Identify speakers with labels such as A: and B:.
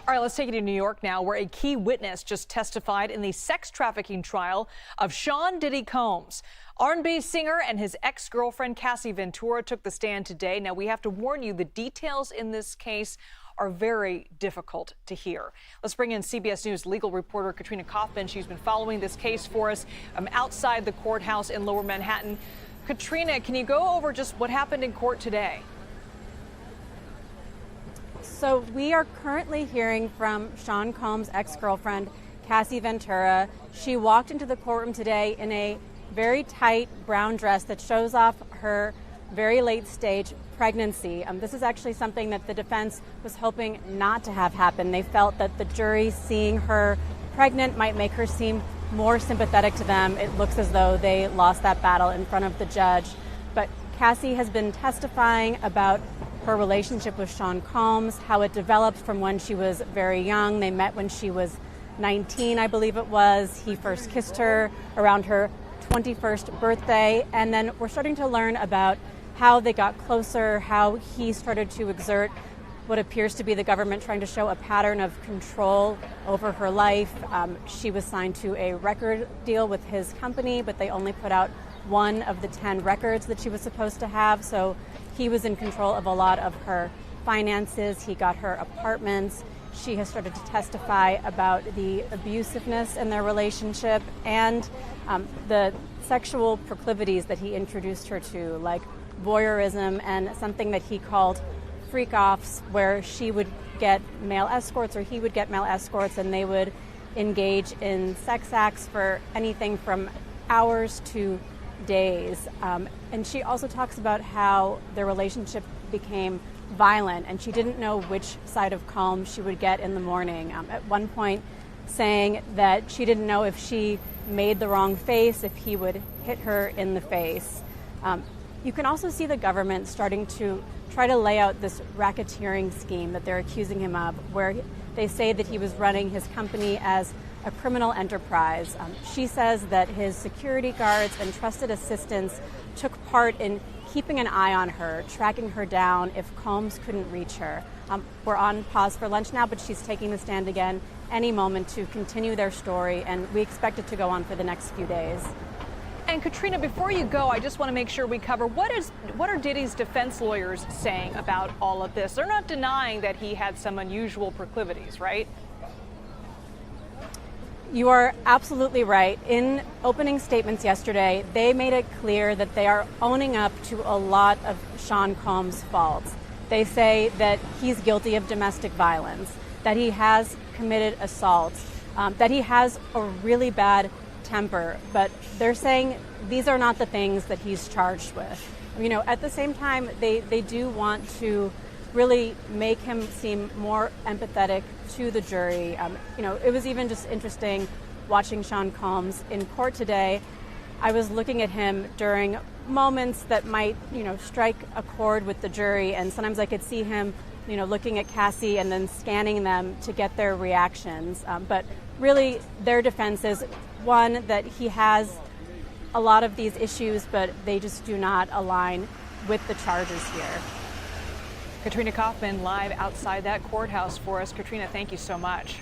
A: All right, let's take you to New York now, where a key witness just testified in the sex trafficking trial of Sean Diddy Combs. R&B singer and his ex-girlfriend Cassie Ventura took the stand today. Now, we have to warn you, the details in this case are very difficult to hear. Let's bring in CBS News legal reporter Katrina Kaufman. She's been following this case for us outside the courthouse in Lower Manhattan. Katrina, can you go over just what happened in court today?
B: So we are currently hearing from Sean Combs' ex-girlfriend, Cassie Ventura. She walked into the courtroom today in a very tight brown dress that shows off her very late stage pregnancy. This is actually something that the defense was hoping not to have happen. They felt that the jury seeing her pregnant might make her seem more sympathetic to them. It looks as though they lost that battle in front of the judge. But Cassie has been testifying about her relationship with Sean Combs, how it developed from when she was very young. They met when she was 19, I believe it was. He first kissed her around her 21st birthday. And then we're starting to learn about how they got closer, how he started to exert what appears to be the government trying to show a pattern of control over her life. She was signed to a record deal with his company, but they only put out one of the 10 records that she was supposed to have. So he was in control of a lot of her finances. He got her apartments. She has started to testify about the abusiveness in their relationship and the sexual proclivities that he introduced her to, like voyeurism and something that he called freak-offs, where she would get male escorts or he would get male escorts, and they would engage in sex acts for anything from hours to days. And she also talks about how their relationship became violent, and she didn't know which side of Combs she would get in the morning. At one point saying that she didn't know if she made the wrong face, if he would hit her in the face. You can also see the government starting to try to lay out this racketeering scheme that they're accusing him of, where they say that he was running his company as a criminal enterprise. She says that his security guards and trusted assistants took part in keeping an eye on her, tracking her down if Combs couldn't reach her. We're on pause for lunch now, but she's taking the stand again any moment to continue their story, and we expect it to go on for the next few days.
A: And Katrina, before you go, I just want to make sure we cover what are Diddy's defense lawyers saying about all of this? They're not denying that he had some unusual proclivities, right?
B: You are absolutely right. In opening statements yesterday, they made it clear that they are owning up to a lot of Sean Combs' faults. They say that he's guilty of domestic violence, that he has committed assaults, that he has a really bad temper, but they're saying these are not the things that he's charged with. You know, at the same time, they do want to really make him seem more empathetic to the jury. It was even just interesting watching Sean Combs in court today. I was looking at him during moments that might, strike a chord with the jury, and sometimes I could see him, looking at Cassie and then scanning them to get their reactions. But really, their defense is, one, that he has a lot of these issues, but they just do not align with the charges here.
A: Katrina Kaufman live outside that courthouse for us. Katrina, thank you so much.